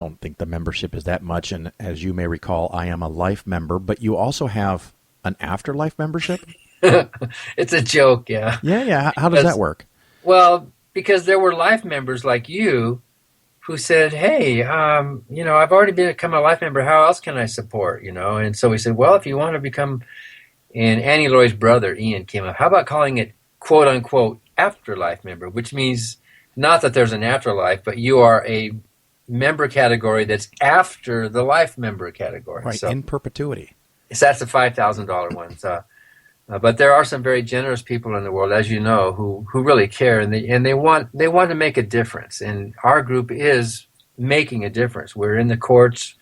I don't think the membership is that much. And as you may recall, I am a life member, but you also have an afterlife membership? It's a joke, yeah. Yeah, yeah. How does that Because, work? well, because there were life members like you who said, "Hey, I've already become a life member. How else can I support?" And so we said, "Well, if you want to become," and Annie Laurie brother Ian came up. How about calling it "quote unquote" afterlife member, which means not that there's an afterlife, but you are a member category that's after the life member category. Right, So, in perpetuity. so that's the $5,000 one. But there are some very generous people in the world, as you know, who really care, and they want to make a difference. And our group is making a difference. We're in the courts,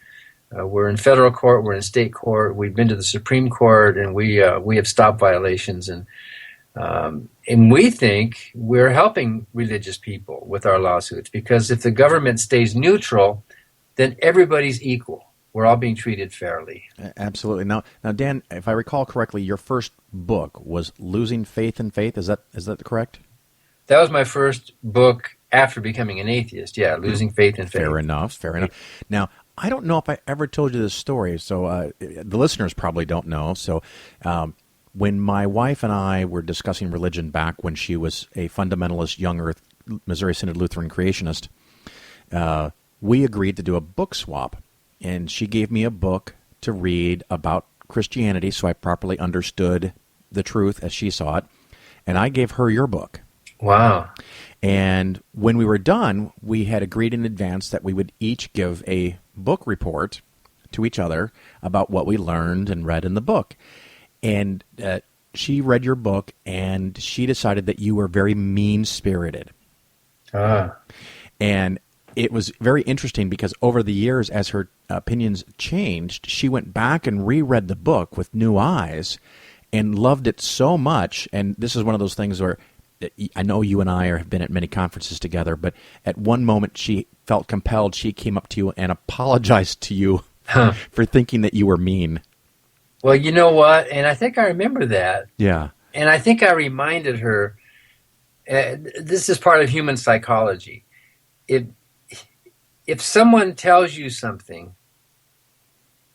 we're in federal court, we're in state court. We've been to the Supreme Court, and we have stopped violations, and we think we're helping religious people with our lawsuits, because if the government stays neutral, then everybody's equal. We're all being treated fairly. Absolutely. Now, Dan, if I recall correctly, your first book was "Losing Faith in Faith." Is that correct? That was my first book after becoming an atheist. Yeah, Losing Faith in Faith. Fair enough. Fair enough. Now, I don't know if I ever told you this story, so the listeners probably don't know. So, when my wife and I were discussing religion back when she was a fundamentalist, young Earth, Missouri Synod Lutheran creationist, we agreed to do a book swap. And she gave me a book to read about Christianity so I properly understood the truth as she saw it. And I gave her your book. Wow. And when we were done, we had agreed in advance that we would each give a book report to each other about what we learned and read in the book. And she read your book, and she decided that you were very mean-spirited. Ah. And it was very interesting because over the years, as her opinions changed, she went back and reread the book with new eyes and loved it so much. And this is one of those things where I know you and I have been at many conferences together, but at one moment she felt compelled. She came up to you and apologized to you for thinking that you were mean. Well, you know what? And I think I remember that. Yeah. And I think I reminded her, this is part of human psychology. If someone tells you something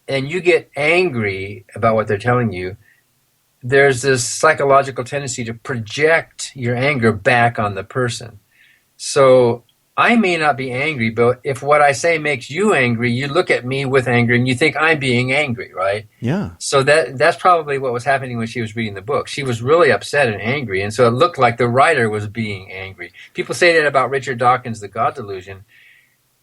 and you get angry about what they're telling you, there's this psychological tendency to project your anger back on the person. So I may not be angry, but if what I say makes you angry, you look at me with anger and you think I'm being angry, right? Yeah. So that's probably what was happening when she was reading the book. She was really upset and angry, and so it looked like the writer was being angry. People say that about Richard Dawkins' The God Delusion,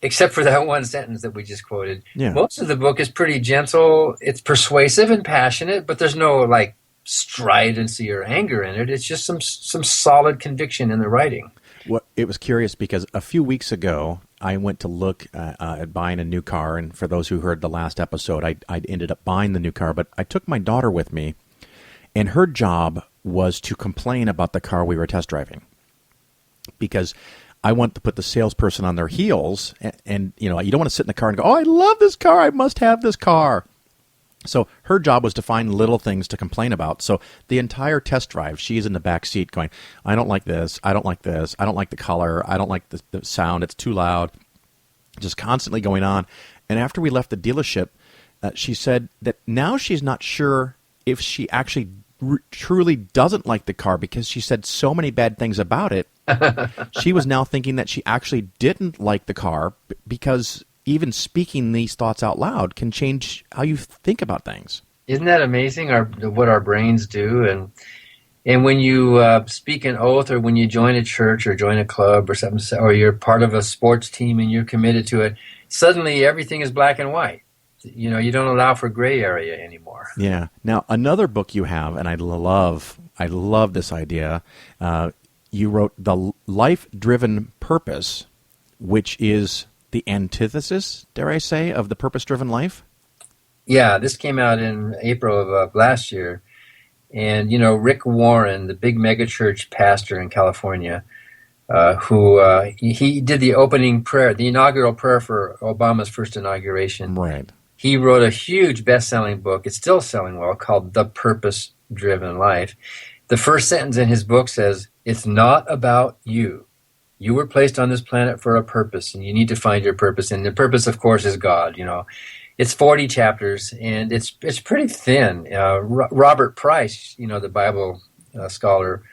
except for that one sentence that we just quoted. Yeah. Most of the book is pretty gentle. It's persuasive and passionate, but there's no like stridency or anger in it. It's just some solid conviction in the writing. Well, it was curious because a few weeks ago, I went to look at buying a new car. And for those who heard the last episode, I ended up buying the new car. But I took my daughter with me, and her job was to complain about the car we were test driving. Because I want to put the salesperson on their heels. And you don't want to sit in the car and go, "Oh, I love this car. I must have this car." So her job was to find little things to complain about. So the entire test drive, she's in the back seat going, "I don't like this. I don't like this. I don't like the color. I don't like the sound. It's too loud." Just constantly going on. And after we left the dealership, she said that now she's not sure if she actually truly doesn't like the car because she said so many bad things about it. She was now thinking that she actually didn't like the car because even speaking these thoughts out loud can change how you think about things. Isn't that amazing? What our brains do, and when you speak an oath, or when you join a church or join a club or something, or you're part of a sports team and you're committed to it, suddenly everything is black and white. You don't allow for gray area anymore. Yeah. Now, another book you have, and I love this idea. You wrote The Life-Driven Purpose, which is the antithesis, dare I say, of the purpose-driven life? Yeah, this came out in April of last year. And, Rick Warren, the big megachurch pastor in California, he did the opening prayer, the inaugural prayer for Obama's first inauguration. Right. He wrote a huge best-selling book. It's still selling well, called The Purpose-Driven Life. The first sentence in his book says, "It's not about you. You were placed on this planet for a purpose, and you need to find your purpose. And the purpose, of course, is God. It's 40 chapters, and it's pretty thin. Robert Price, the Bible scholar,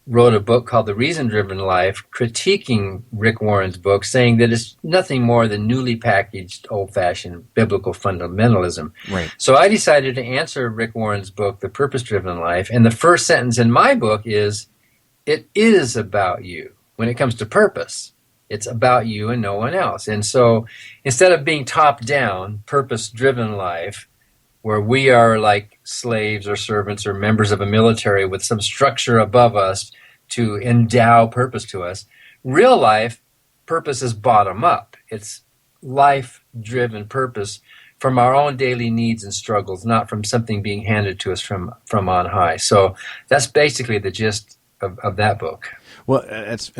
wrote a book called The Reason-Driven Life, critiquing Rick Warren's book, saying that it's nothing more than newly packaged, old-fashioned biblical fundamentalism. Right. So I decided to answer Rick Warren's book, The Purpose-Driven Life, and the first sentence in my book is, it is about you. When it comes to purpose, it's about you and no one else. And so instead of being top-down, purpose-driven life, where we are like slaves or servants or members of a military with some structure above us to endow purpose to us, real life purpose is bottom up. It's life-driven purpose from our own daily needs and struggles, not from something being handed to us from on high. So that's basically the gist of that book. Well, it's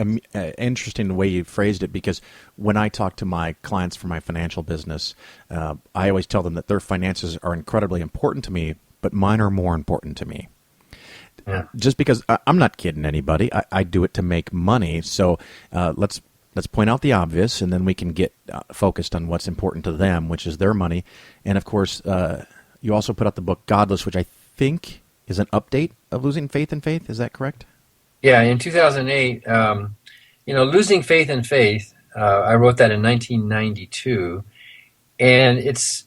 interesting the way you phrased it, because when I talk to my clients for my financial business, I always tell them that their finances are incredibly important to me, but mine are more important to me. Yeah. Just because I'm not kidding anybody. I do it to make money. So let's point out the obvious, and then we can get focused on what's important to them, which is their money. And, of course, you also put out the book Godless, which I think is an update of Losing Faith in Faith. Is that correct? Yeah, in 2008, Losing Faith in Faith, I wrote that in 1992, and it's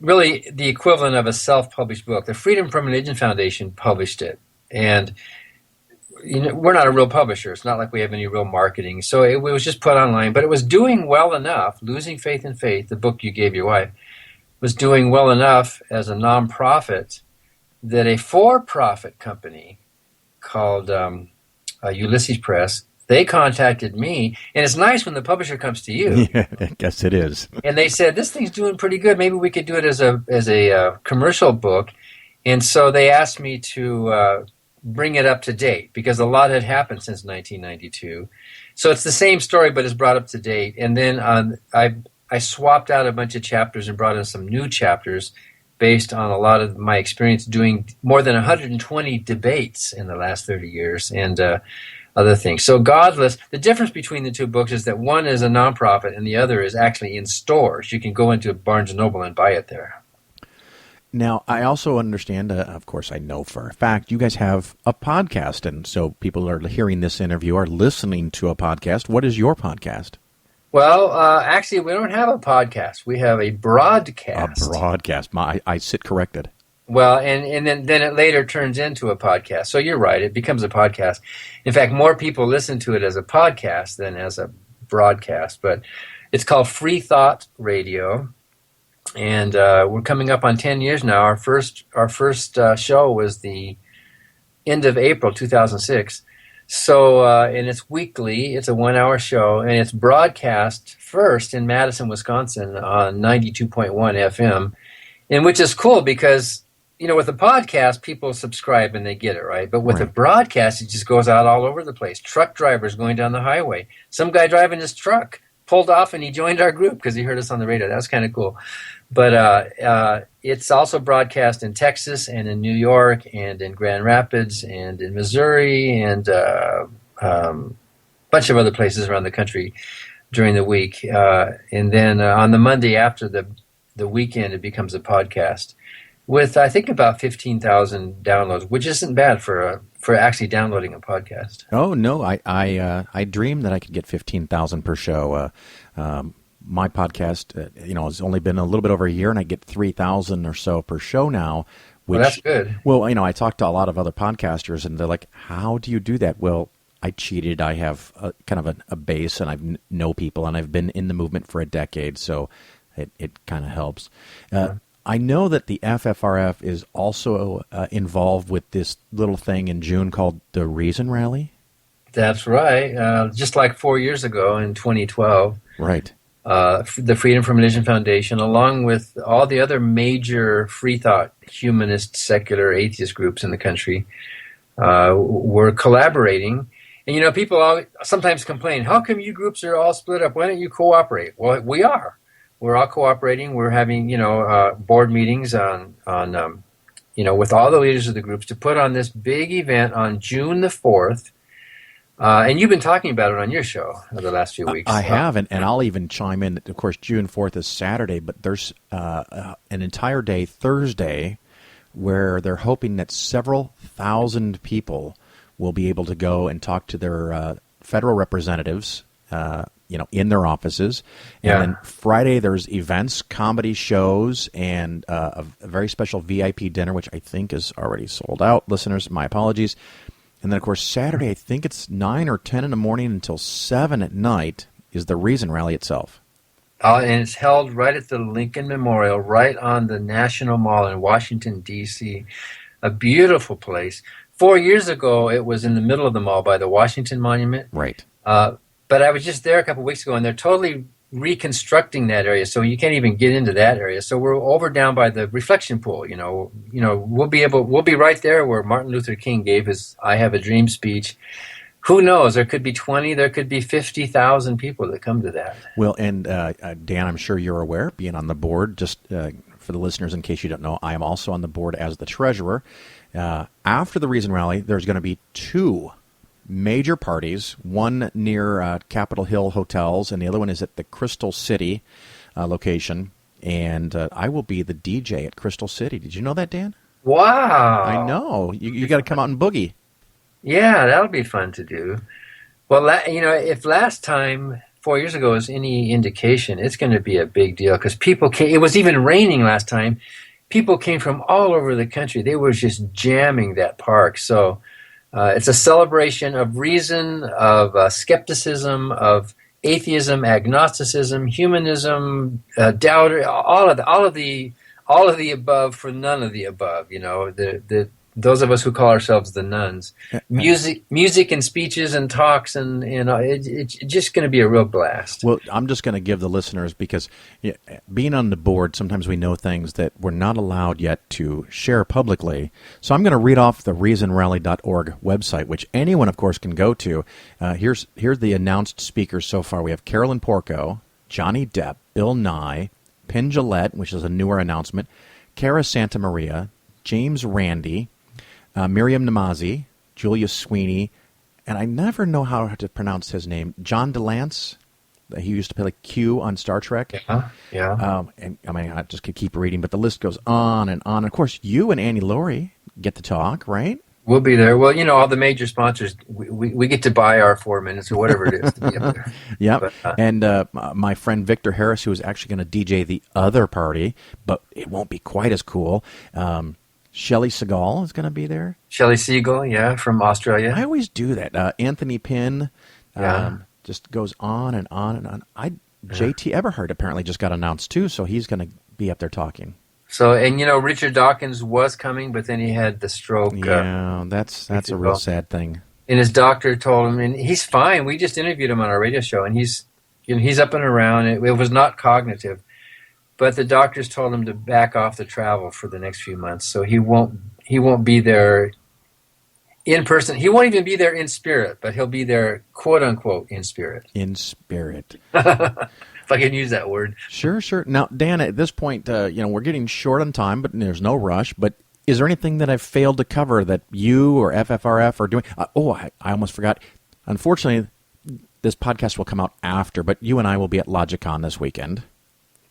really the equivalent of a self-published book. The Freedom from Religion Foundation published it, and we're not a real publisher. It's not like we have any real marketing, so it was just put online, but it was doing well enough. Losing Faith in Faith, the book you gave your wife, was doing well enough as a nonprofit that a for-profit company called Ulysses Press, they contacted me, and it's nice when the publisher comes to you. Yeah, I guess it is. And they said, this thing's doing pretty good. Maybe we could do it as a commercial book. And so they asked me to bring it up to date, because a lot had happened since 1992. So it's the same story, but it's brought up to date. And then I swapped out a bunch of chapters and brought in some new chapters based on a lot of my experience doing more than 120 debates in the last 30 years and other things. So Godless, the difference between the two books is that one is a nonprofit and the other is actually in stores. You can go into Barnes & Noble and buy it there. Now, I also understand, of course, I know for a fact, you guys have a podcast, and so people are hearing this interview are listening to a podcast. What is your podcast? Well, actually, we don't have a podcast. We have a broadcast. A broadcast. I sit corrected. Well, and then it later turns into a podcast. So you're right. It becomes a podcast. In fact, more people listen to it as a podcast than as a broadcast. But it's called Free Thought Radio. And we're coming up on 10 years now. Our first show was the end of April 2006. So, and it's weekly. It's a 1-hour show, and it's broadcast first in Madison, Wisconsin on 92.1 FM, and which is cool because, with a podcast, people subscribe and they get it, right? But with a broadcast, it just goes out all over the place. Truck drivers going down the highway. Some guy driving his truck pulled off and he joined our group because he heard us on the radio. That was kind of cool. But it's also broadcast in Texas and in New York and in Grand Rapids and in Missouri and a bunch of other places around the country during the week. And then on the Monday after the weekend, it becomes a podcast with, I think, about 15,000 downloads, which isn't bad for actually downloading a podcast. Oh, no. I dreamed that I could get 15,000 per show. My podcast, has only been a little bit over a year, and I get 3,000 or so per show now. Which, well, that's good. Well, I talk to a lot of other podcasters, and they're like, how do you do that? Well, I cheated. I have kind of a base, and I know people, and I've been in the movement for a decade, so it kind of helps. I know that the FFRF is also involved with this little thing in June called the Reason Rally. That's right. Just like 4 years ago in 2012. Right. The Freedom from Religion Foundation, along with all the other major free thought, humanist, secular, atheist groups in the country, were collaborating. And, people sometimes complain, how come you groups are all split up? Why don't you cooperate? Well, we are. We're all cooperating. We're having, board meetings on with all the leaders of the groups to put on this big event on June the 4th And you've been talking about it on your show over the last few weeks. I have, and I'll even chime in. Of course, June 4th is Saturday, but there's an entire day, Thursday, where they're hoping that several thousand people will be able to go and talk to their federal representatives, in their offices. And then Friday, there's events, comedy shows, and a very special VIP dinner, which I think is already sold out. Listeners, my apologies. And then, of course, Saturday, I think it's 9 or 10 in the morning until 7 at night is the Reason Rally itself. And it's held right at the Lincoln Memorial, right on the National Mall in Washington, D.C., a beautiful place. 4 years ago, it was in the middle of the mall by the Washington Monument. Right. But I was just there a couple of weeks ago, and they're totally reconstructing that area, so you can't even get into that area. So we're over down by the reflection pool. We'll be right there where Martin Luther King gave his "I Have a Dream" speech. Who knows? There could be 20, there could be 50,000 people that come to that. Well, and Dan, I'm sure you're aware, being on the board, just for the listeners, in case you don't know, I am also on the board as the treasurer. After the Reason Rally, there's going to be 2 major parties, one near Capitol Hill Hotels, and the other one is at the Crystal City location. And I will be the DJ at Crystal City. Did you know that, Dan? Wow. I know. You got to come out and boogie. Yeah, that'll be fun to do. Well, if last time, 4 years ago, was any indication, it's going to be a big deal because people came. It was even raining last time. People came from all over the country. They were just jamming that park. So it's a celebration of reason, of skepticism, of atheism, agnosticism, humanism, doubt, all of the above for none of the above. Those of us who call ourselves the nuns, music and speeches and talks, and it's just going to be a real blast. Well, I'm just going to give the listeners, because being on the board, sometimes we know things that we're not allowed yet to share publicly. So I'm going to read off the reasonrally.org website, which anyone, of course, can go to. Here's the announced speakers so far. We have Carolyn Porco, Johnny Depp, Bill Nye, Penn Jillette, which is a newer announcement, Cara Santa Maria, James Randi, Miriam Namazi, Julius Sweeney, and I never know how to pronounce his name, John DeLance. He used to play like Q on Star Trek. Yeah. And I just could keep reading, but the list goes on and on. Of course, you and Annie Laurie get to talk, right? We'll be there. Well, all the major sponsors, we get to buy our 4 minutes or whatever it is to be up there. Yep. And my friend Victor Harris, who is actually going to DJ the other party, but it won't be quite as cool. Shelley Segal is going to be there. Shelley Segal, from Australia. I always do that. Anthony Pinn just goes on and on and on. JT Eberhard apparently just got announced too, so he's going to be up there talking. So, and Richard Dawkins was coming, but then he had the stroke. Yeah, that's a real sad thing. And his doctor told him, and he's fine. We just interviewed him on our radio show, and he's up and around. It was not cognitive. But the doctors told him to back off the travel for the next few months, so he won't be there in person. He won't even be there in spirit, but he'll be there, quote unquote, in spirit. In spirit, if I can use that word. Sure. Now, Dan, at this point, we're getting short on time, but there's no rush. But is there anything that I've failed to cover that you or FFRF are doing? I almost forgot. Unfortunately, this podcast will come out after, but you and I will be at Logicon this weekend.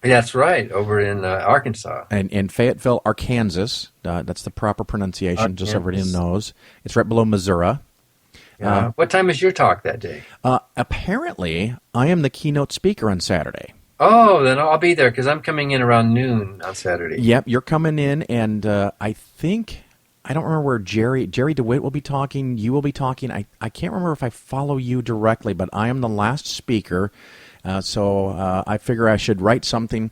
That's right, over in Arkansas. And in Fayetteville, Arkansas. That's the proper pronunciation, just so everybody knows. It's right below Missouri. Yeah. What time is your talk that day? Apparently, I am the keynote speaker on Saturday. Oh, then I'll be there, because I'm coming in around noon on Saturday. Yep, you're coming in, and I think, I don't remember where Jerry DeWitt will be talking, you will be talking. I can't remember if I follow you directly, but I am the last speaker. So I figure I should write something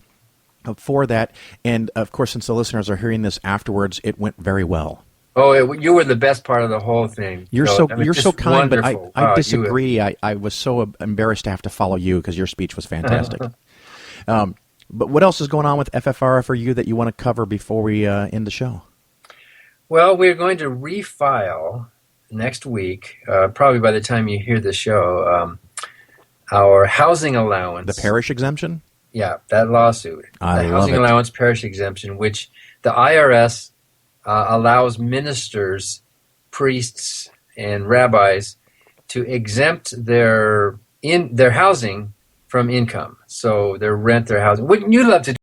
for that. And, of course, since the listeners are hearing this afterwards, it went very well. Oh, you were the best part of the whole thing. You're so kind, wonderful. But I disagree. I was so embarrassed to have to follow you because your speech was fantastic. But what else is going on with FFR for you that you want to cover before we end the show? Well, we're going to refile next week, probably by the time you hear the show, our housing allowance. The parish exemption? Yeah, that lawsuit. The housing allowance parish exemption, which the IRS allows ministers, priests, and rabbis to exempt their housing from income. So their rent, their housing. Wouldn't you love to